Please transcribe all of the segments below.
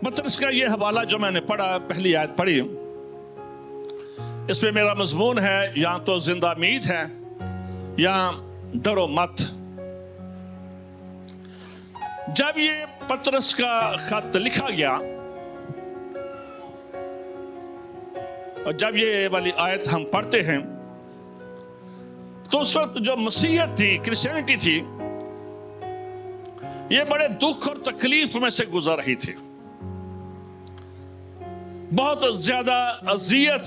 पतरस का ये हवाला जो मैंने पढ़ा, पहली आयत पढ़ी, इसमें मेरा मजमून है या तो जिंदा उम्मीद है या डरो मत। जब ये पतरस का खत लिखा गया और जब ये वाली आयत हम पढ़ते हैं तो उस वक्त जो मसीहत थी, क्रिश्चियनिटी थी, ये बड़े दुख और तकलीफ में से गुजर रही थी। बहुत ज्यादा अजियत,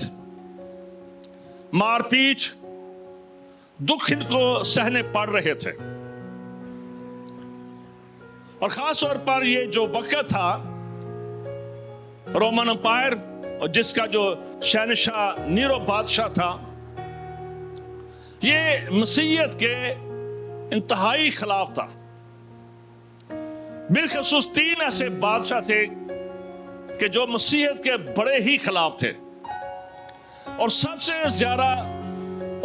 मारपीट, दुख इनको सहने पड़ रहे थे। और खास तौर पर ये जो वक्त था रोमन एम्पायर, और जिसका जो शहनशाह नीरो बादशाह था, ये मसीहत के इंतहाई खिलाफ था। बिलखसूस 3 ऐसे बादशाह थे कि जो मसीहत के बड़े ही खिलाफ थे, और सबसे ज्यादा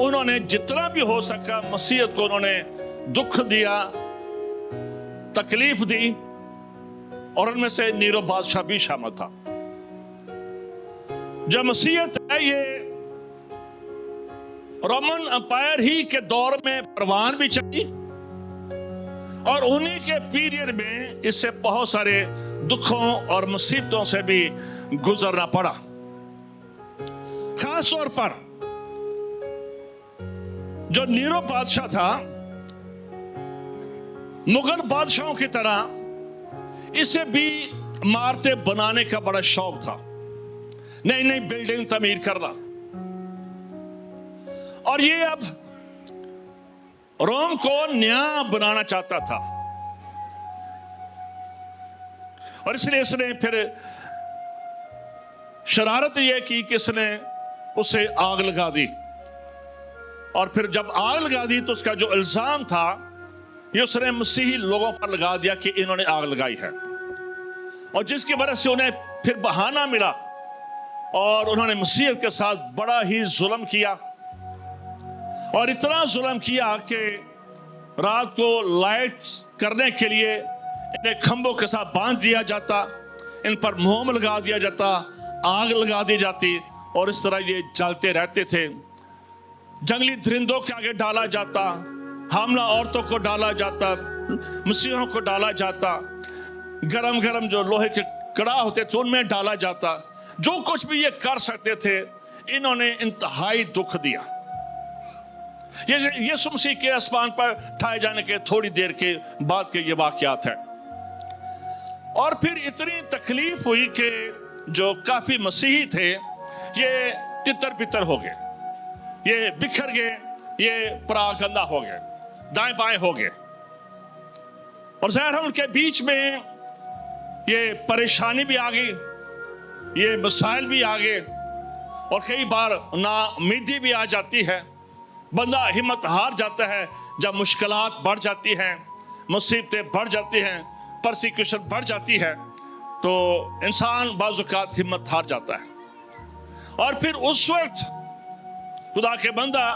उन्होंने जितना भी हो सका मसीहत को उन्होंने दुख दिया, तकलीफ दी, और उनमें से नीरो बादशाह भी शामिल था। जो मसीहत है ये रोमन एम्पायर ही के दौर में परवान भी चली, और उन्हीं के पीरियड में इससे बहुत सारे दुखों और मुसीबतों से भी गुजरना पड़ा। खास तौर पर जो नीरो बादशाह था, मुगल बादशाहों की तरह इसे भी इमारतें बनाने का बड़ा शौक था, नई नई बिल्डिंग तमीर करना। और ये अब रोम को नया बनाना चाहता था, और इसलिए इसने फिर शरारत यह की कि इसने उसे आग लगा दी। और फिर जब आग लगा दी तो उसका जो इल्जाम था ये उसने मसीही लोगों पर लगा दिया कि इन्होंने आग लगाई है, और जिसकी वजह से उन्हें फिर बहाना मिला और उन्होंने मसीहत के साथ बड़ा ही जुल्म किया। और इतना जुल्म किया कि रात को लाइट करने के लिए इन्हें खंभों के साथ बांध दिया जाता, इन पर मोम लगा दिया जाता, आग लगा दी जाती, और इस तरह ये जलते रहते थे। जंगली दरिंदों के आगे डाला जाता, हामला औरतों को डाला जाता, मसीहों को डाला जाता, गरम गरम जो लोहे के कड़ा होते थे उनमें डाला जाता। जो कुछ भी ये कर सकते थे, इन्होंने इंतहाई दुख दिया। ये यीशु मसीह के आसमान पर ठाए जाने के थोड़ी देर के बाद के ये वाकयात है। और फिर इतनी तकलीफ हुई कि जो काफी मसीही थे ये तितर बितर हो गए, ये बिखर गए, ये परागंदा हो गए, दाएं बाएं हो गए। और ज़ाहिर है उनके बीच में ये परेशानी भी आ गई, ये मसाइल भी आ गए, और कई बार नाउमीदी भी आ जाती है। बंदा हिम्मत हार जाता है जब मुश्किलात बढ़ जाती हैं, मुसीबतें बढ़ जाती हैं, परसिक्यूशन बढ़ जाती है, तो इंसान बाज़-औक़ात हिम्मत हार जाता है। और फिर उस वक्त खुदा के बंदा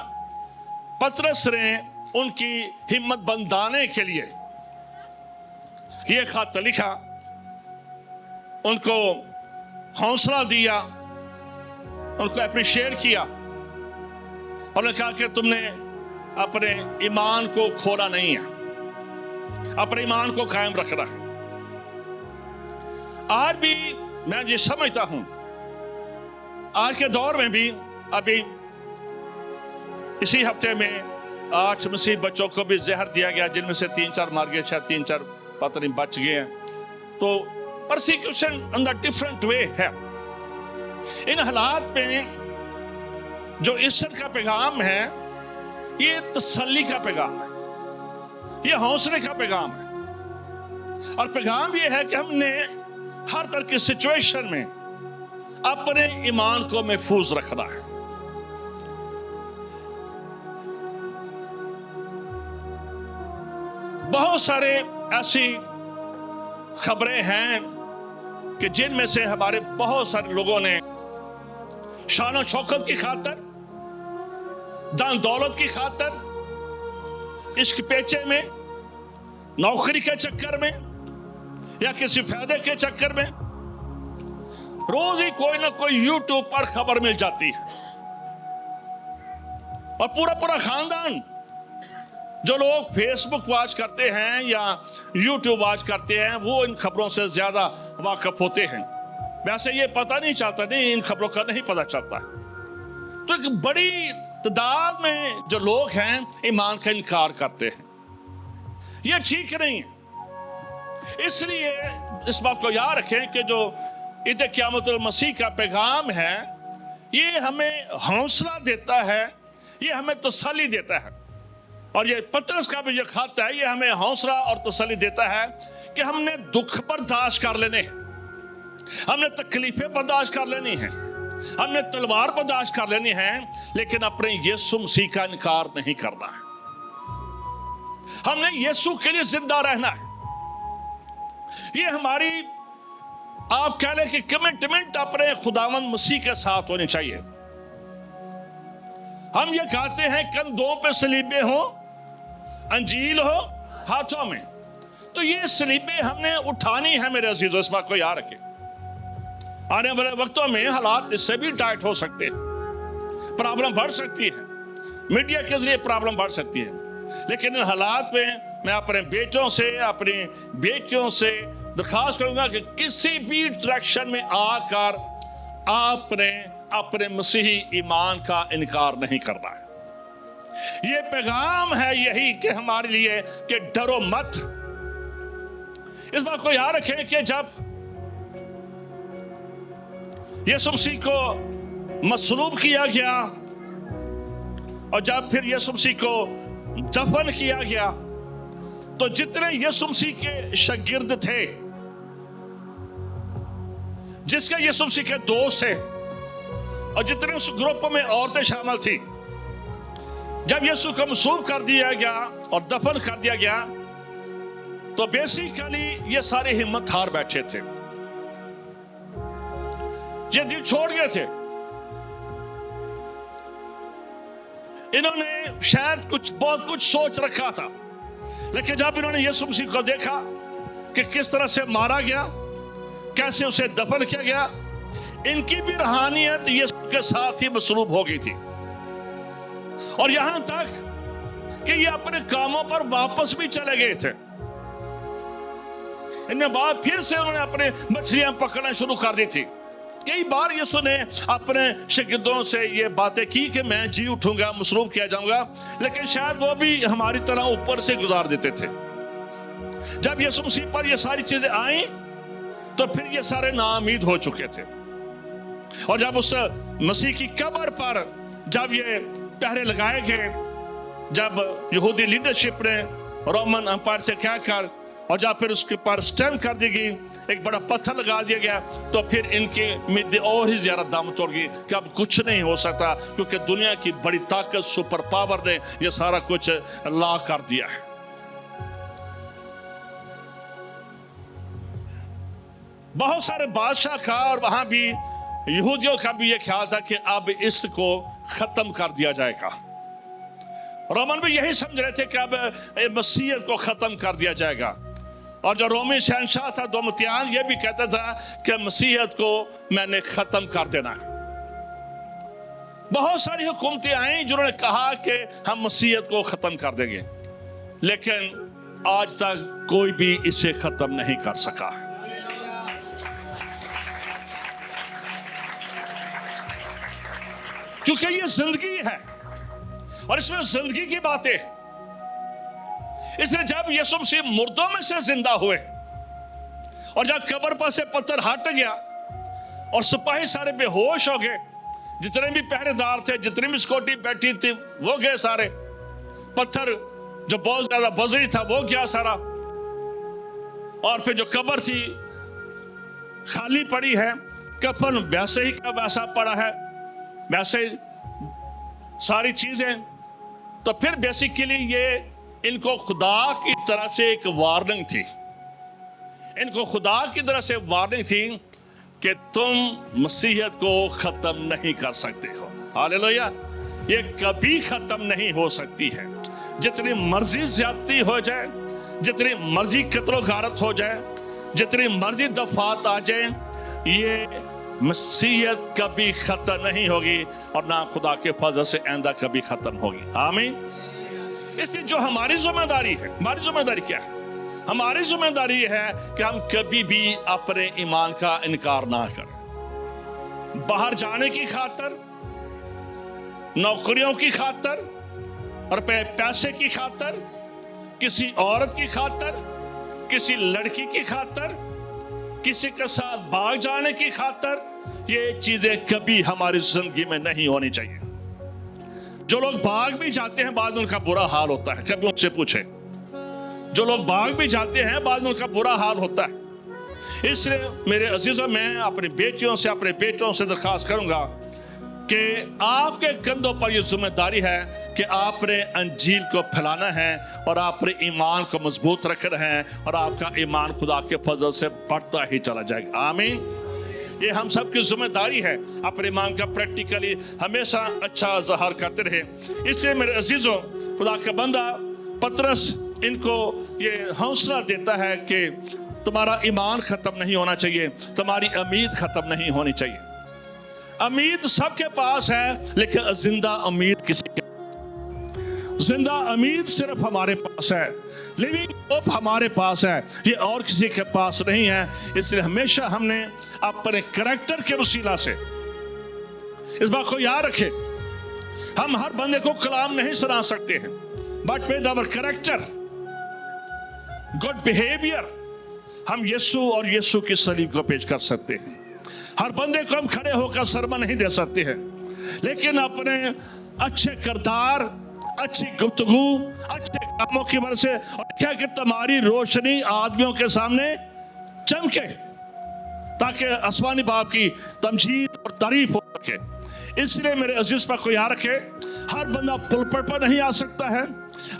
पतरस ने उनकी हिम्मत बंधाने के लिए ये खत लिखा, उनको हौसला दिया, उनको अप्रिशिएट किया, और उन्होंने कहा कि तुमने अपने ईमान को खोना नहीं है, अपने ईमान को कायम रखना है। आज भी मैं ये समझता हूं, आज के दौर में भी, अभी इसी हफ्ते में 8 मसीह बच्चों को भी जहर दिया गया, जिनमें से 3-4 मार गए, शायद 3-4 पता नहीं बच गए हैं। तो persecution in the different way है। इन हालात में जो ईश्वर का पैगाम है ये तसल्ली का पैगाम है, ये हौसले का पैगाम है। और पैगाम ये है कि हमने हर तरह की सिचुएशन में अपने ईमान को महफूज रखना है। बहुत सारे ऐसी खबरें हैं कि जिनमें से हमारे बहुत सारे लोगों ने शान और शौकत की खातर, दान दौलत की खातर, इश्क पेचे में, नौकरी के चक्कर में या किसी फायदे के चक्कर में रोज ही कोई ना कोई यूट्यूब पर खबर मिल जाती है, और पूरा पूरा खानदान, जो लोग फेसबुक वॉच करते हैं या यूट्यूब वॉच करते हैं, वो इन खबरों से ज्यादा वाकिफ होते हैं। वैसे ये पता नहीं चलता, नहीं इन खबरों का नहीं पता चलता। तो एक बड़ी तादाद में जो लोग हैं ईमान का इनकार करते हैं, ये ठीक नहीं है। इसलिए इस बात को याद रखें कि जो ईद क़यामतुल मसीह का पैगाम है, ये हमें हौसला देता है, ये हमें तसल्ली देता है। और ये पतरस का भी जो खत है, ये हमें हौसला और तसल्ली देता है कि हमने दुख बर्दाश्त कर लेने हैं, हमने तकलीफें बर्दाश्त कर लेनी है, हमने तलवार बर्दाश्त कर लेनी है, लेकिन अपने यीशु मसीह का इनकार नहीं करना है। हमने यीशु के लिए जिंदा रहना है। ये हमारी, आप कह लें कि कमिटमेंट अपने खुदावंद मसीह के साथ होनी चाहिए। हम ये कहते हैं कंधों पे सलीबे हो, अंजील हो हाथों में, तो ये सलीबे हमने उठानी है मेरे अजीजों। इस बात को याद रखें, आने वाले वक्तों में हालात इससे भी टाइट हो सकते हैं, प्रॉब्लम बढ़ सकती है, मीडिया के जरिए प्रॉब्लम बढ़ सकती है, लेकिन इन हालात में मैं अपने बेटों से, अपनी बेटियों से दरखास्त करूंगा कि किसी भी डायरेक्शन में आकर आपने अपने मसीही ईमान का इनकार नहीं करना है। ये पैगाम है यही कि हमारे लिए कि डरो मत। इस बात को याद रखें कि जब यीशु मसीह को मसलूब किया गया और जब फिर यीशु मसीह को दफन किया गया, तो जितने यीशु मसीह के शागिर्द थे, जिसके यीशु मसीह के दोस्त थे, और जितने उस ग्रुप में औरतें शामिल थी, जब यीशु को मसलूब कर दिया गया और दफन कर दिया गया, तो बेसिकली ये सारे हिम्मत हार बैठे थे, ये दिल छोड़ गए थे। इन्होंने शायद बहुत कुछ सोच रखा था, लेकिन जब इन्होंने यीशु मसीह को देखा कि किस तरह से मारा गया, कैसे उसे दफन किया गया, इनकी भी रूहानियत यीशु के साथ ही मसलूब हो गई थी। और यहां तक कि ये अपने कामों पर वापस भी चले गए थे। इनमें बाद फिर से उन्होंने अपने मछलियां पकड़ना शुरू कर दी थी। कई बार यीशु ने अपने शागिर्दों से ये बातें की कि मैं जी उठूंगा, मसलूब किया जाऊंगा, लेकिन शायद वो भी हमारी तरह ऊपर से गुजार देते थे। जब यीशु मसीह पर ये सारी चीजें आई, तो फिर ये सारे नाउम्मीद हो चुके थे। और जब उस मसीह की कब्र पर जब ये पहरे लगाए गए, जब यहूदी लीडरशिप ने रोमन अंपायर से कहकर और जब फिर उसके पर स्टैम्प कर दी गई, एक बड़ा पत्थर लगा दिया गया, तो फिर इनकी उम्मीदें और ही ज्यादा दम तोड़ गई कि अब कुछ नहीं हो सकता, क्योंकि दुनिया की बड़ी ताकत, सुपर पावर ने यह सारा कुछ ला कर दिया है। बहुत सारे बादशाह का और वहां भी यहूदियों का भी यह ख्याल था कि अब इसको खत्म कर दिया जाएगा। रोमन भी यही समझ रहे थे कि अब मसीहत को खत्म कर दिया जाएगा। और जो रोमी शहंशाह था दोमतियान, ये भी कहता था कि मसीहत को मैंने खत्म कर देना है। बहुत सारी हुकूमतें आई जिन्होंने कहा कि हम मसीहत को खत्म कर देंगे, लेकिन आज तक कोई भी इसे खत्म नहीं कर सका। क्योंकि ये जिंदगी है और इसमें जिंदगी की बातें। इसलिए जब यीशु मसीह मुर्दों में से जिंदा हुए और जब कब्र पर से पत्थर हट गया और सिपाही सारे बेहोश हो गए, जितने भी पहरेदार थे, जितनी भी सिक्योरिटी बैठी थी, वो गए सारे। पत्थर जो बहुत ज्यादा बजरी था वो गया सारा, और फिर जो कब्र थी खाली पड़ी है, कफन वैसे ही का वैसा पड़ा है, वैसे सारी चीजें। तो फिर बेसिकली ये इनको खुदा की तरह से एक वार्निंग थी, इनको खुदा की तरह से वार्निंग थी कि तुम मसीहत को खत्म नहीं कर सकते हो। हालेलुया। ये कभी खत्म नहीं हो सकती है। जितनी मर्जी ज्यादती हो जाए, जितनी मर्जी कत्लो गारत हो जाए, जितनी मर्जी दफात आ जाए, ये मसीहत कभी खत्म नहीं होगी और ना खुदा के फजल से आइंदा कभी खत्म होगी। आमीन। इसलिए जो हमारी जिम्मेदारी है, हमारी जिम्मेदारी क्या है? हमारी जिम्मेदारी है कि हम कभी भी अपने ईमान का इनकार ना करें। बाहर जाने की खातर, नौकरियों की खातर और पैसे की खातर, किसी औरत की खातर, किसी लड़की की खातर, किसी के साथ भाग जाने की खातर, ये चीजें कभी हमारी जिंदगी में नहीं होनी चाहिए। जो लोग भाग भी जाते हैं बाद में उनका बुरा हाल होता है। कभी उनसे पूछे, जो लोग भाग भी जाते हैं बाद में उनका बुरा हाल होता है। इसलिए मेरे अजीजों, मैं अपनी बेटियों से, अपने बेटों से दरखास्त करूंगा कि आपके कंधों पर यह जिम्मेदारी है कि आपने अंजील को फैलाना है और आपने ईमान को मजबूत रखना है और आपका ईमान खुदा के फजल से बढ़ता ही चला जाएगा। आमीन। ये हम सब की जिम्मेदारी है, अपने ईमान का प्रैक्टिकली हमेशा अच्छा ज़ाहिर करते रहे। इसलिए मेरे अजीजों, खुदा का बंदा पतरस इनको ये हौसला देता है कि तुम्हारा ईमान खत्म नहीं होना चाहिए, तुम्हारी उम्मीद खत्म नहीं होनी चाहिए। उम्मीद सबके पास है, लेकिन जिंदा उम्मीद किसी के, जिंदा उम्मीद सिर्फ हमारे पास है, लिविंग होप हमारे पास है, ये और किसी के पास नहीं है। इसलिए हमेशा हमने अपने करैक्टर के वसीला से, इस बात को याद रखें, हम हर बंदे को कलाम नहीं सुना सकते हैं, but with our character, good behaviour, हम यीशु और यीशु की सलीब को पेश कर सकते हैं। हर बंदे को हम खड़े होकर सरमन नहीं दे सकते हैं, लेकिन अपने अच्छे किरदार, अच्छी गुफ्तगू, अच्छे कामों की वजह से, और क्या कि तुम्हारी रोशनी आदमियों के सामने चमके, ताकि आसमानी बाप की तमजीद और तारीफ हो सके। इसलिए मेरे अजीज पर को याद रखे, हर बंदा पुलपट पर नहीं आ सकता है,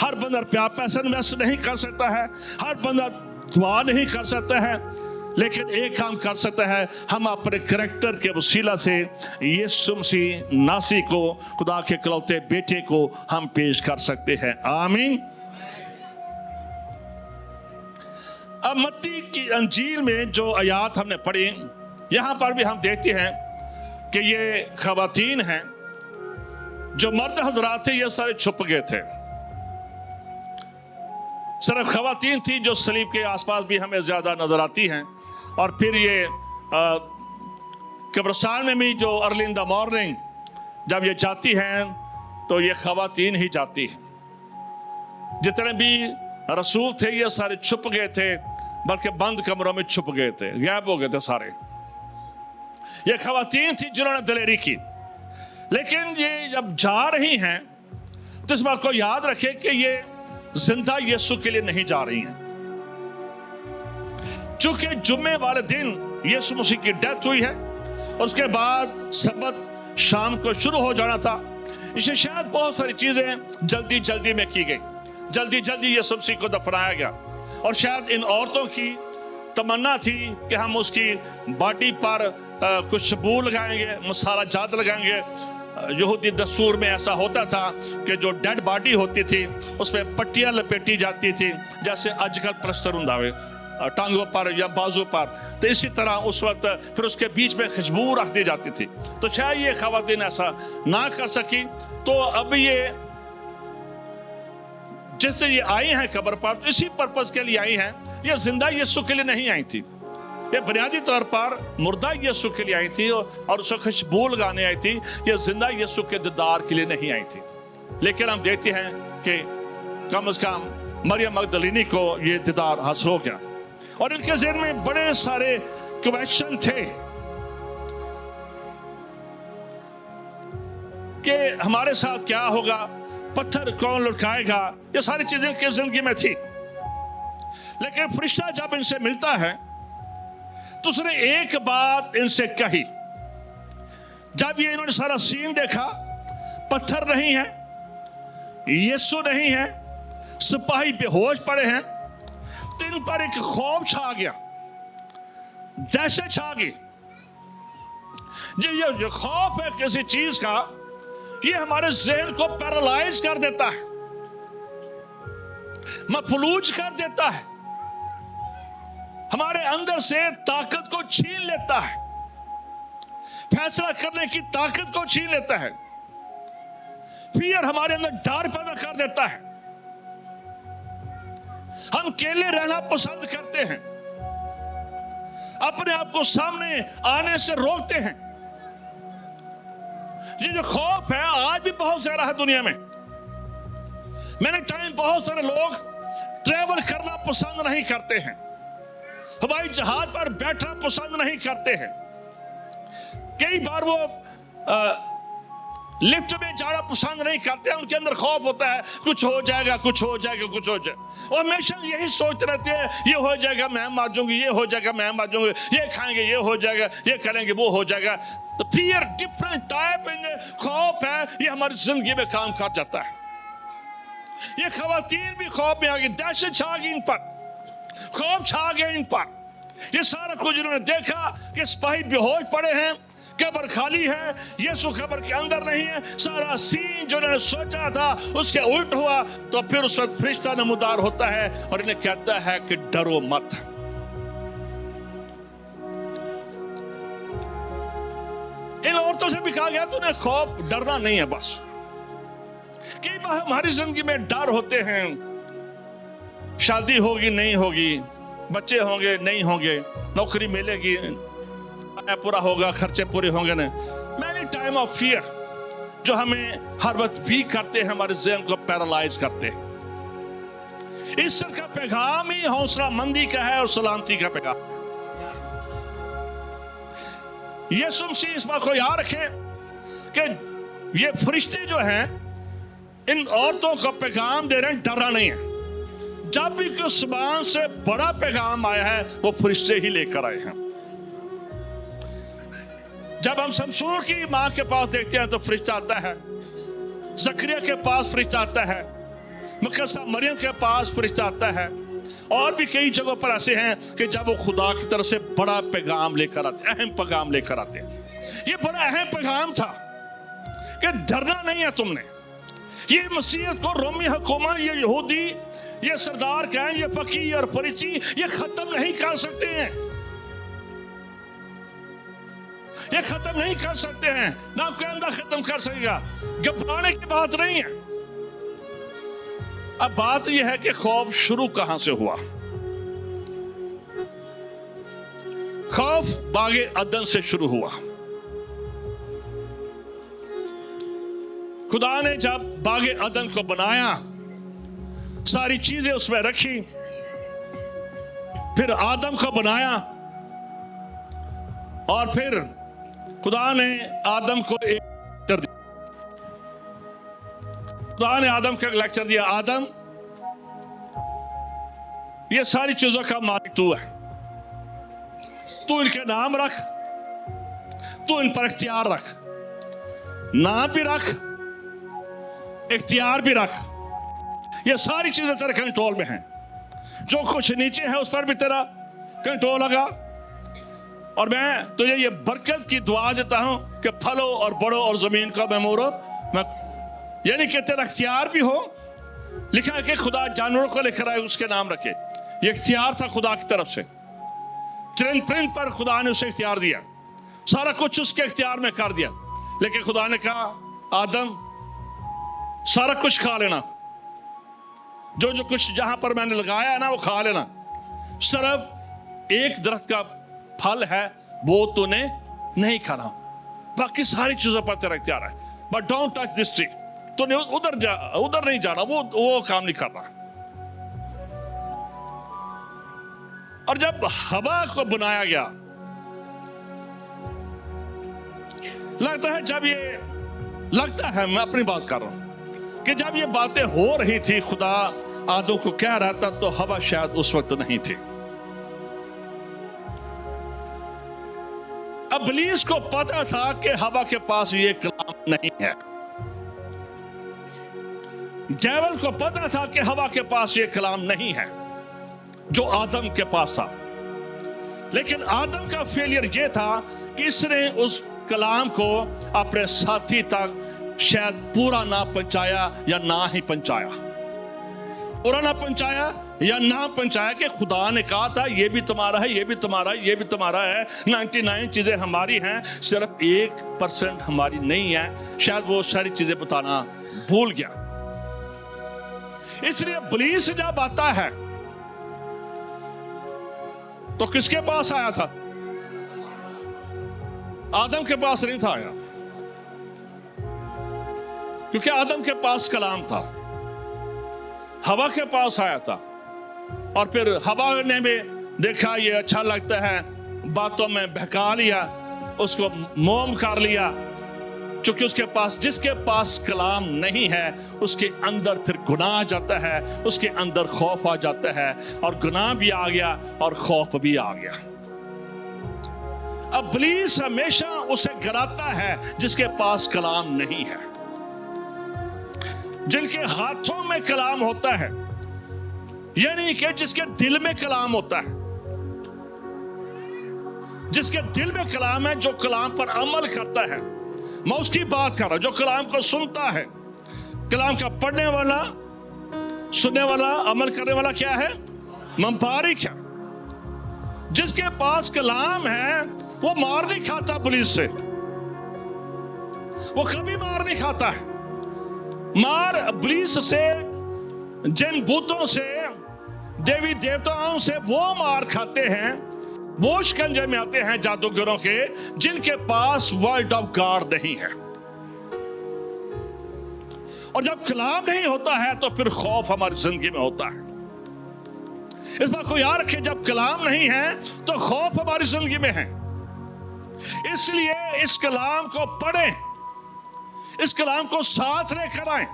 हर बंदा प्यार पैसा इन्वेस्ट नहीं कर सकता है, हर बंदा दुआ नहीं कर सकता है, लेकिन एक काम कर सकता है, हम अपने करैक्टर के वसीला से यीशु मसीह नासी को, खुदा के इकलौते बेटे को हम पेश कर सकते हैं। आमीन। अब मत्ती की अंजील में जो आयात हमने पढ़ी, यहां पर भी हम देखते हैं कि ये खवातीन हैं, जो मर्द हजरात थे ये सारे छुप गए थे। सिर्फ खवातीन थी जो सलीब के आसपास भी हमें ज्यादा नजर आती हैं। और फिर ये कब्रिस्तान में भी जो अर्ली इन द मॉर्निंग जब ये जाती हैं तो ये खवातीन ही जाती हैं। जितने भी रसूल थे ये सारे छुप गए थे, बल्कि बंद कमरों में छुप गए थे, गायब हो गए थे सारे। ये खवातीन थी जिन्होंने दिलेरी की, लेकिन ये जब जा रही हैं तो इस बात को याद रखे कि ये जिंदा यीशु के लिए नहीं जा रही हैं। चूंकि जुम्मे वाले दिन यीशु मसीह की डेथ हुई है और उसके बाद सबत शाम को शुरू हो जाना था, इससे शायद बहुत सारी चीजें जल्दी जल्दी में की गई, जल्दी जल्दी यीशु मसीह को दफनाया गया। और शायद इन औरतों की तमन्ना थी कि हम उसकी बॉडी पर कुछ शबू लगाएंगे, मसाला जात लगाएंगे। यहूदी दस्तूर में ऐसा होता था कि जो डेड बॉडी होती थी उसमें पट्टियां लपेटी जाती थी, जैसे आजकल प्लस्तर हुंदा टांगों पर या बाजू पर, तो इसी तरह उस वक्त फिर उसके बीच में खुशबू रख दी जाती थी। तो शायद ये खवातीन ऐसा ना कर सकी, तो अब ये जैसे ये आई हैं कब्र पर, तो इसी पर्पस के लिए आई हैं। ये जिंदा यीशु के लिए नहीं आई थी, ये बुनियादी तौर पर मुर्दा यीशु के लिए आई थी और उसको खुशबू लगाने आई थी। ये जिंदा यीशु के दीदार के लिए नहीं आई थी। लेकिन हम देखते हैं कि कम से कम मरियम मगदलीनी को ये दीदार हासिल हो गया और इनके ज़हन में बड़े सारे क्वेश्चन थे कि हमारे साथ क्या होगा, पत्थर कौन लुढ़काएगा, ये सारी चीजें इनकी जिंदगी में थी। लेकिन फरिश्ता जब इनसे मिलता है तो उसने एक बात इनसे कही। जब ये इन्होंने सारा सीन देखा, पत्थर नहीं है, यीशु नहीं है, सिपाही बेहोश पड़े हैं, तो इन पर एक खौफ छा गया, दहशत छा गई। ये जो खौफ है किसी चीज का, ये हमारे जहन को पैरालाइज कर देता है, मफलूज कर देता है, हमारे अंदर से ताकत को छीन लेता है। फैसला करने की ताकत को छीन लेता है। फियर हमारे अंदर डर पैदा कर देता है। हम अकेले रहना पसंद करते हैं, अपने आप को सामने आने से रोकते हैं। ये जो खौफ है आज भी बहुत ज्यादा है दुनिया में। मैंने टाइम बहुत सारे लोग ट्रैवल करना पसंद नहीं करते हैं, हवाई जहाज पर बैठना पसंद नहीं करते हैं। कई बार वो लिफ्ट में जाना पसंद नहीं करते हैं। उनके अंदर खौफ होता है कुछ हो जाएगा, कुछ हो जाएगा, कुछ हो जाएगा। और हमेशा यही सोचते रहते हैं ये हो जाएगा मैं मर जाऊंगी, ये हो जाएगा मैं मर जाऊंगी, ये खाएंगे ये हो जाएगा, ये करेंगे वो हो जाएगा। तो फियर डिफरेंट टाइप खौफ है, ये हमारी जिंदगी में काम कर जाता है। ये खवातीन भी खौफ में आ गई, दहशत छा गई इन पर, खौफ छा गया इन पर। ये सारा कुछ इन्होंने देखा कि सिपाही बेहोश पड़े हैं, कब्र खाली है, यीशु कब्र के अंदर नहीं है। सारा सीन जो इन्होंने सोचा था उसके उल्ट हुआ। तो फिर उस वक्त फरिश्ता नमूदार होता है और इन्हें कहता है कि डरो मत। इन औरतों से भी कहा गया तूने खौफ डरना नहीं है। बस कई बार हमारी जिंदगी में डर होते हैं, शादी होगी नहीं होगी, बच्चे होंगे नहीं होंगे, नौकरी मिलेगी पूरा होगा, खर्चे पूरे होंगे नहीं। मैनी टाइम ऑफ फियर जो हमें हर वक्त वीक करते हैं, हमारे ज़हन को पैरालाइज करते हैं। इस तरह का पैगाम ही हौसला मंदी का है और सलामती का पैगाम। यीशु मसीह इस बात को याद रखें कि ये फरिश्ते जो हैं इन औरतों को पैगाम दे रहे हैं, डरना नहीं है। जब भी कोई आसमान से बड़ा पैगाम आया है वो फरिश्ते ही लेकर आए हैं। जब हम शमशून की मां के पास देखते हैं तो फरिश्ता आता है, जकरिया के पास फरिश्ता आता है, मुकद्दसा मरियम के पास फरिश्ता आता है, और भी कई जगहों पर ऐसे हैं कि जब वो खुदा की तरफ से बड़ा पैगाम लेकर आते, अहम पैगाम लेकर आते हैं। ये बड़ा अहम पैगाम था कि डरना नहीं है तुमने। ये मसीहत को रोमी हुकूमत, ये यहूदी, ये सरदार कहें, ये फकीह और फरीसी, ये खत्म नहीं कर सकते हैं, ये खत्म नहीं कर सकते हैं, ना कोई अंदर खत्म कर सकेगा। घबराने की बात नहीं है। अब बात यह है कि खौफ शुरू कहां से हुआ। खौफ बागे अदन से शुरू हुआ। खुदा ने जब बागे अदन को बनाया, सारी चीजें उसमें रखी, फिर आदम को बनाया, और फिर खुदा ने आदम को एक लेक्चर दिया। खुदा ने आदम को एक लेक्चर दिया, आदम ये सारी चीजों का मालिक तू है, तू इनके नाम रख, तू इन पर इख्तियार रख, नाम भी रख, इख्तियार भी रख। ये सारी चीजें तेरे कंट्रोल में हैं। जो कुछ नीचे है उस पर भी तेरा कंट्रोल लगा। और मैं तुझे ये बरकत की दुआ देता हूं कि फलो और बढ़ो और जमीन का महमूरो, यानी कि तेरा इख्तियार भी हो। लिखा है कि खुदा जानवरों को लेकर आए, उसके नाम रखे। ये इख्तियार था खुदा की तरफ से। चरिंद परिंद पर खुदा ने उसे इख्तियार दिया, सारा कुछ उसके इख्तियार में कर दिया। लेकिन खुदा ने कहा आदम सारा कुछ खा लेना, जो जो कुछ जहां पर मैंने लगाया है ना वो खा लेना, सिर्फ एक दरख्त का फल है वो तूने नहीं खाना, बाकी सारी चीजों पर तेरा इख्तियार है। But don't touch this tree, तूने उधर नहीं जाना, वो काम नहीं करना। और जब हवा को बनाया गया, लगता है मैं अपनी बात कर रहा हूं कि जब ये बातें हो रही थी, खुदा आदम को कह रहा था, तो हवा शायद उस वक्त नहीं थी। इब्लीस को पता था कि हवा के पास ये कलाम नहीं है। डेविल को पता था कि हवा के पास ये कलाम नहीं है जो आदम के पास था। लेकिन आदम का फेलियर ये था कि इसने उस कलाम को अपने साथी तक शायद पूरा ना पहुंचाया या ना ही पहुंचाया। पूरा ना पहुंचाया या नाम पंचाया कि खुदा ने कहा था ये भी तुम्हारा है, ये भी तुम्हारा है, ये भी तुम्हारा है। 99 चीजें हमारी हैं, सिर्फ 1% हमारी नहीं है। शायद वो सारी चीजें बताना भूल गया। इसलिए इब्लीस जब आता है तो किसके पास आया था? आदम के पास नहीं था आया, क्योंकि आदम के पास कलाम था। हवा के पास आया था और फिर हवा ने भी देखा ये अच्छा लगता है, बातों में बहका लिया, उसको मोम कर लिया। क्योंकि उसके पास, जिसके पास कलाम नहीं है उसके अंदर फिर गुनाह आ जाता है, उसके अंदर खौफ आ जाता है, और गुनाह भी आ गया और खौफ भी आ गया। अब इब्लीस हमेशा उसे गिराता है जिसके पास कलाम नहीं है। जिनके हाथों में कलाम होता है, यानी कि जिसके दिल में कलाम होता है, जिसके दिल में कलाम है, जो कलाम पर अमल करता है। मैं उसकी बात कर रहा हूं जो कलाम को सुनता है। कलाम का पढ़ने वाला, सुनने वाला, अमल करने वाला क्या है? मुबारक है। जिसके पास कलाम है वो मार नहीं खाता पुलिस से, वो कभी मार नहीं खाता है। मार इब्लीस से, जिन भूतों से, देवी देवताओं से वो मार खाते हैं, वो शिकंजे में आते हैं जादूगरों के, जिनके पास वर्ड ऑफ गॉड नहीं है। और जब कलाम नहीं होता है तो फिर खौफ हमारी जिंदगी में होता है। इस बात को याद रखें, जब कलाम नहीं है तो खौफ हमारी जिंदगी में है। इसलिए इस कलाम को पढ़ें, इस कलाम को साथ लेकर आए,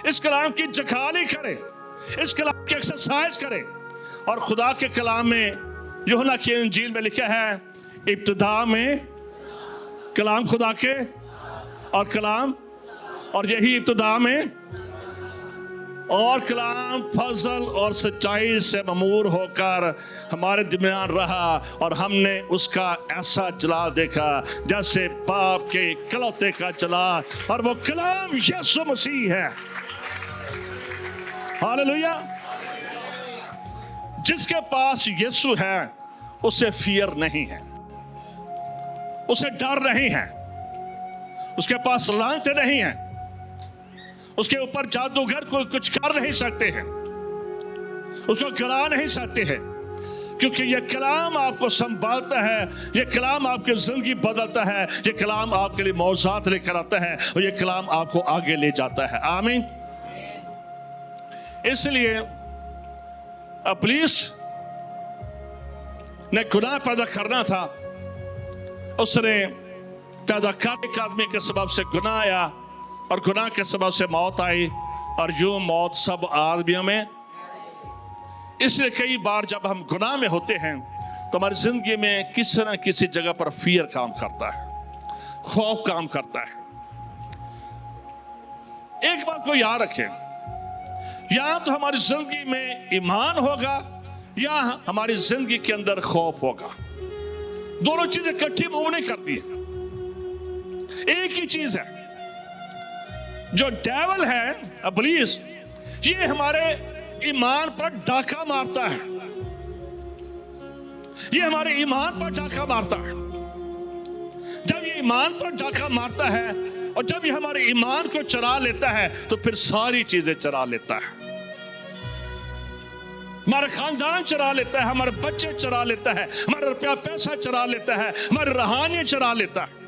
इस कलाम की जखाली करें, इस कलाम की एक्सरसाइज करें। और खुदा के कलाम में, यूहन्ना की इंजील में लिखा है, इब्तिदा में कलाम खुदा के, और कलाम, और यही इब्तिदा में, और कलाम फजल और सच्चाई से ममूर होकर हमारे दरमियान रहा, और हमने उसका ऐसा जला देखा जैसे बाप के इकलौते का जला, और वो कलाम यीशु मसीह है। हालेलुया। जिसके पास यीशु है उसे फियर नहीं है, उसे डर नहीं है, उसके पास लानत नहीं है, उसके ऊपर जादूगर कोई कुछ कर नहीं सकते हैं, उसको गिरा नहीं सकते हैं, क्योंकि यह कलाम आपको संभालता है, यह कलाम आपकी जिंदगी बदलता है, यह कलाम आपके लिए मौजूद लेकर आता है, और यह कलाम आपको आगे ले जाता है। आमीन। इसलिए इब्लीस ने गुनाह पैदा करना था, उसने पैदा करने के आदमी के सबब से गुनाह आया, और गुनाह के सबब से मौत आई, और यूं मौत सब आदमियों में। इसलिए कई बार जब हम गुनाह में होते हैं तो हमारी जिंदगी में किसी न किसी जगह पर फियर काम करता है, खौफ काम करता है। एक बात को याद रखें, या तो हमारी जिंदगी में ईमान होगा या हमारी जिंदगी के अंदर खौफ होगा। दोनों चीजें इकट्ठी मूव नहीं करती है, एक ही चीज है। जो डेविल है, इब्लीस, ये हमारे ईमान पर डाका मारता है, ये हमारे ईमान पर डाका मारता है। जब ये ईमान पर डाका मारता है और जब ये हमारे ईमान को चरा लेता है तो फिर सारी चीजें चरा लेता है। हमारा खानदान चरा लेता है, हमारे बच्चे चरा लेता है, हमारा रुपया पैसा चरा लेता है, हमारी रूहानियत चरा लेता है।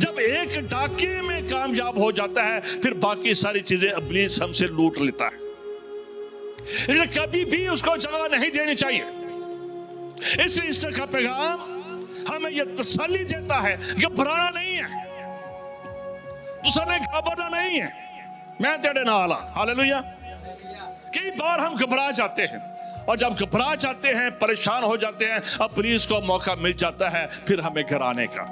जब एक डाके में कामयाब हो जाता है फिर बाकी सारी चीजें इब्लीस हमसे लूट लेता है। इसलिए कभी भी उसको जगह नहीं देनी चाहिए। इसलिए ईस्टर का पैगाम हमें यह तसल्ली देता है, घबराना नहीं है, दूसरे घबराना नहीं है, मैं तेरे नाल हां। हालेलुया। कई बार हम घबरा जाते हैं, और जब घबरा जाते हैं, परेशान हो जाते हैं, इब्लीस को मौका मिल जाता है फिर हमें गिराने का,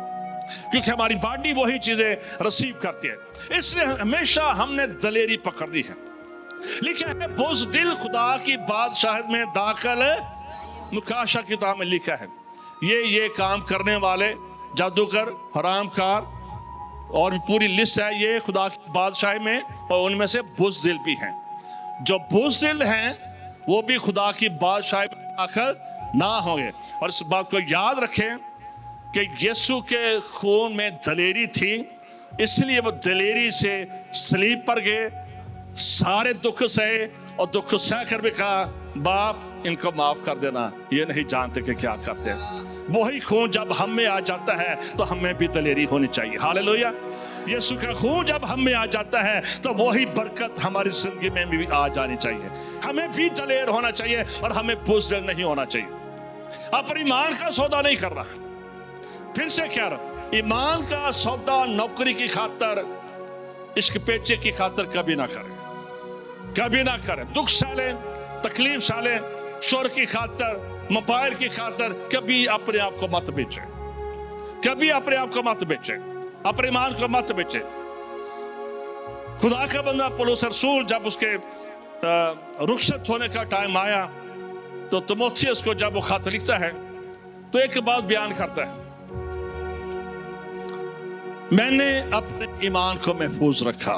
क्योंकि हमारी बॉडी वही चीजें रिसीव करती है। इसलिए हमेशा हमने दलेरी पकड़नी है। लिखा है, बुज़दिल खुदा की बादशाहत में दाखिल है। मुकाशा किताब में लिखा है, ये काम करने वाले जादूगर, हरामकार, और भी पूरी लिस्ट है ये खुदा की बादशाही में, और उनमें से बुज़दिल भी हैं। जो बुज़दिल हैं वो भी खुदा की बादशाही में दाखिल ना होंगे। और इस बात को याद रखें कि यीशु के खून में दलेरी थी, इसलिए वो दलेरी से सलीब पर गए, सारे दुख सहे और दुख सह कर भी कहा बाप इनको माफ कर देना, ये नहीं जानते कि क्या करते हैं। वही खून जब हम में आ जाता है तो हमें भी दलेरी होनी चाहिए। हालेलुया। यीशु का खून जब हम में आ जाता है तो वही बरकत हमारी जिंदगी में भी आ जानी चाहिए। हमें भी दलेर होना चाहिए और हमें बुज़दिल नहीं होना चाहिए। अपने ईमान का सौदा नहीं कर रहा। फिर से कह रहा, ईमान का सौदा नौकरी की खातर, इश्क पेचे की खातर कभी ना करें, कभी ना करें। दुख साले, तकलीफ साले, शोर की खातर, मोबाइल की खातर कभी अपने आप को मत बेचे, कभी अपने आप को मत बेचे, अपने ईमान को मत बेचे। खुदा का बंदा पौलुस रसूल जब उसके रुखसत होने का टाइम आया तो तीमुथियुस को जब वो खत लिखता है तो एक बात बयान करता है, मैंने अपने ईमान को महफूज रखा।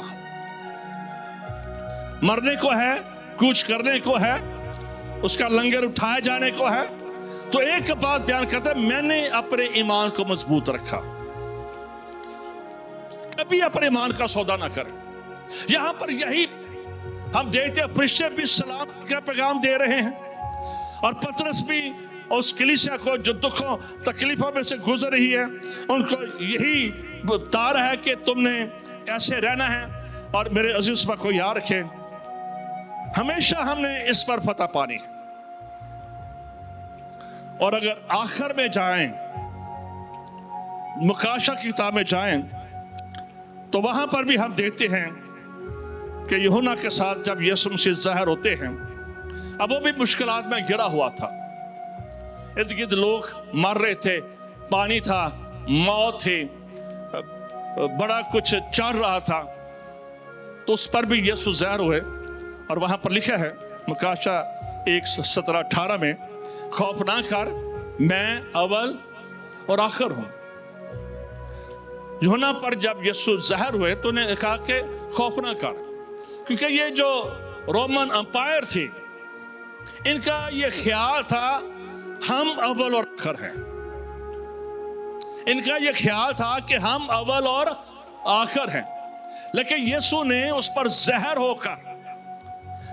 मरने को है, कुछ करने को है, उसका लंगर उठाए जाने को है, तो एक बात बयान करता है, मैंने अपने ईमान को मजबूत रखा। कभी अपने ईमान का सौदा ना करें। यहां पर यही हम देखते हैं, फरिश्ते भी सलाम का पैगाम दे रहे हैं और पतरस भी उस कलीसिया को जो दुखों तकलीफों में से गुजर रही है उनको यही बता रहा है कि तुमने ऐसे रहना है। और मेरे अजीज को याद रखें, हमेशा हमने इस पर फतह पानी। और अगर आखिर में जाएं, मुकाशा की किताब में जाएं, तो वहां पर भी हम देखते हैं कि यूहन्ना के साथ जब यीशु मसीह ज़ाहिर होते हैं, अब वो भी मुश्किलात में गिरा हुआ था, इर्द गिर्द लोग मर रहे थे, पानी था, मौत थी, बड़ा कुछ चल रहा था, तो उस पर भी यीशु ज़ाहिर हुए। और वहां पर लिखा है मुकाशा 1:17-18 में, खौफ ना कर, मैं अव्वल और आखिर हूं। यूहन्ना पर जब यीशु ज़ाहिर हुए तो उन्हें कहा कि खौफ ना कर, क्योंकि ये जो रोमन अंपायर थी इनका ये ख्याल था हम अव्वल और आखिर हैं। इनका ये ख्याल था कि हम अव्वल और आखिर हैं। लेकिन यीशु ने उस पर ज़ाहिर होकर,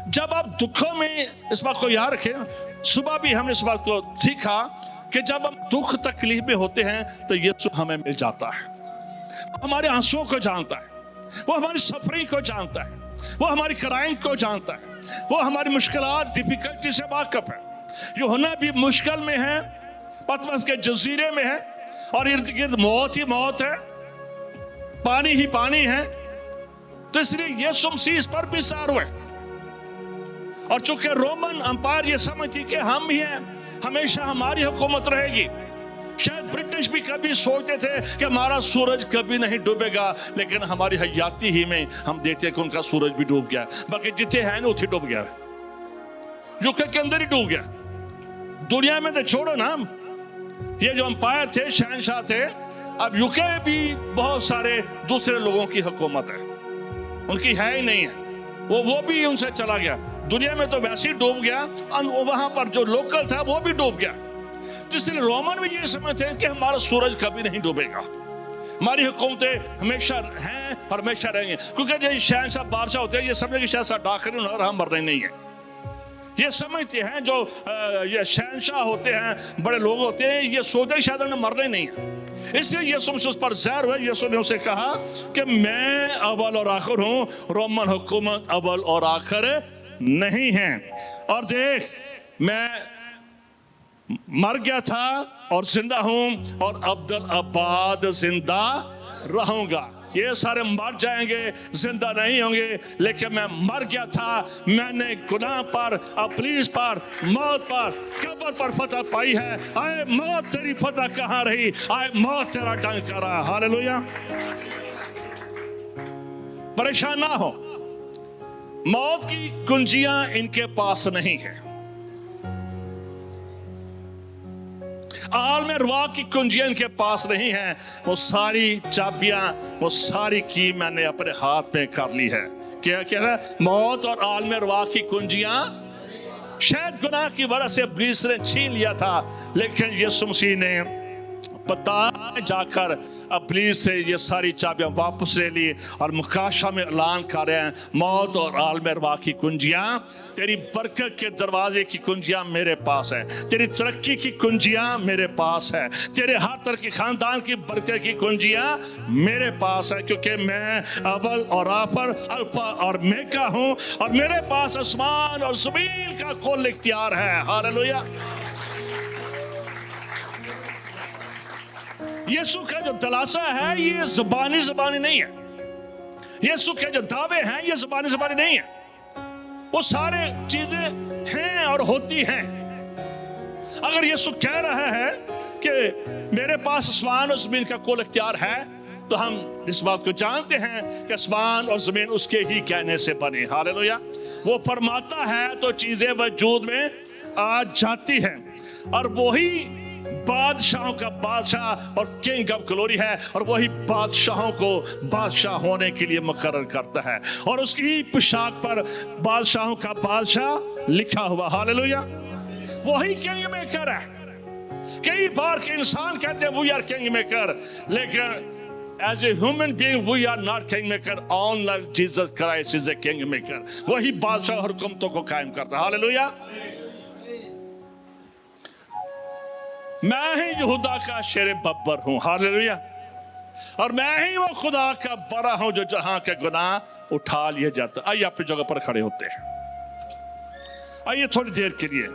जब आप दुखों में, इस बात को याद रखें, सुबह भी हमने इस बात को सीखा कि जब हम दुख तकलीफ में होते हैं तो यीशु हमें मिल जाता है। वो हमारे आंसुओं को जानता है, वो हमारी सफरिंग को जानता है, वो हमारी क्राइम को जानता है, वो हमारी मुश्किलात डिफिकल्टी से वाकिफ है। यूहन्ना भी मुश्किल में है, पतमस के जजीरे में है और इर्द गिर्द मौत ही मौत है, पानी ही पानी है। तो इसलिए यीशु मसीह इस पर भी सार हुए। और चूंकि रोमन अंपायर ये समझती कि हम ही हैं, हमेशा हमारी हुकूमत रहेगी। शायद ब्रिटिश भी कभी सोचते थे कि हमारा सूरज कभी नहीं डूबेगा, लेकिन हमारी हयाती ही में हम देखते हैं कि उनका सूरज भी डूब गया, बाकी जितने हैं ना उसे डूब गया, यूके के अंदर ही डूब गया। दुनिया में तो छोड़ो ना, ये जो अंपायर थे, शहनशाह थे, अब यूके भी बहुत सारे दूसरे लोगों की हुकूमत है, उनकी है ही नहीं है, वो भी उनसे चला गया। दुनिया में तो वैसे ही डूब गया, वहां पर जो लोकल था वो भी डूब गया। तो इसलिए रोमन भी ये समझते हैं कि हमारा सूरज कभी नहीं डूबेगा, हमारी हुकूमतें हमेशा हैं और हमेशा रहेंगे। क्योंकि जो शहनशाह बादशाह होते हैं ये समझे कि शहनशाह डाकरी और हम मरने नहीं है, ये समझते हैं जो ये शहनशाह होते हैं, बड़े लोग होते हैं, ये सोचते हैं शायद उन्हें मरने नहीं है। इसलिए यीशु उस पर ज़ाहिर हुए। यीशु ने उसे कहा कि मैं अव्वल और आखिर हूँ, रोमन हुकूमत अव्वल और आखिर नहीं है। और देख, मैं मर गया था और जिंदा हूं और अब्दुल अबाद जिंदा रहूंगा। ये सारे मर जाएंगे, जिंदा नहीं होंगे, लेकिन मैं मर गया था, मैंने गुनाह पर, पुलिस पर, मौत पर, कब्र पर फतह पाई है। आए मौत तेरी फतह कहाँ रही, आए मौत तेरा डंका रहा। हालेलुया। परेशान ना हो, मौत की कुंजियां इनके पास नहीं है, आलम रुआ की कुंजियां इनके पास नहीं है। वो सारी चाबियां, वो सारी की मैंने अपने हाथ में कर ली है। क्या कह रहा है? मौत और आलम रुआ की कुंजियां शायद गुनाह की वजह से इब्लीस ने छीन लिया था, लेकिन यीशु मसीह ने पता जाकर इब्लीस से ये सारी चाबियां वापस ले ली और मुकाशा में ऐलान कर रहे हैं, मौत और आलम अरवाह की कुंजियां, तेरी बरकत के दरवाजे की कुंजियां मेरे पास है, तेरी तरक्की की कुंजियां मेरे पास है, तेरे हर तरह के खानदान की बरकत की कुंजियां मेरे पास है, क्योंकि मैं अव्वल और आखिर, अल्फा और मेगा हूं और मेरे पास आसमान और ज़मीन का कुल इख्तियार है। हालेलुया। यीशु का जो दलासा है ये ज़बानी नहीं है, यीशु के जो दावे हैं ये ज़बानी नहीं है, वो सारे चीजें हैं और होती हैं। अगर यीशु कह रहा है कि मेरे पास आसमान और ज़मीन का कुल इख्तियार है, तो हम इस बात को जानते हैं कि आसमान और ज़मीन उसके ही कहने से बने। हालेलुया। वो फरमाता है तो चीजें वजूद में आ जाती हैं, और वही बादशाहों का बादशाह और किंग ऑफ ग्लोरी है, और वही बादशाहों को बादशाह होने के लिए मुकर्रर करता है, और उसकी पोशाक पर बादशाहों का बादशाह लिखा हुआ। हालेलुया। वही किंग मेकर है। कई बार के इंसान कहते हैं वी आर किंग मेकर, लेकिन as a human being we are not king maker, only Jesus Christ is a king maker. वही बादशाह और हुकूमतों को कायम करता है। हालेलुया। मैं ही यहूदा का शेर बब्बर हूं। हालेलुया। और मैं ही वो खुदा का बड़ा हूं जो जहां के गुनाह उठा लिए जाता। आइए अपनी जगह पर खड़े होते हैं। आइए थोड़ी देर के लिए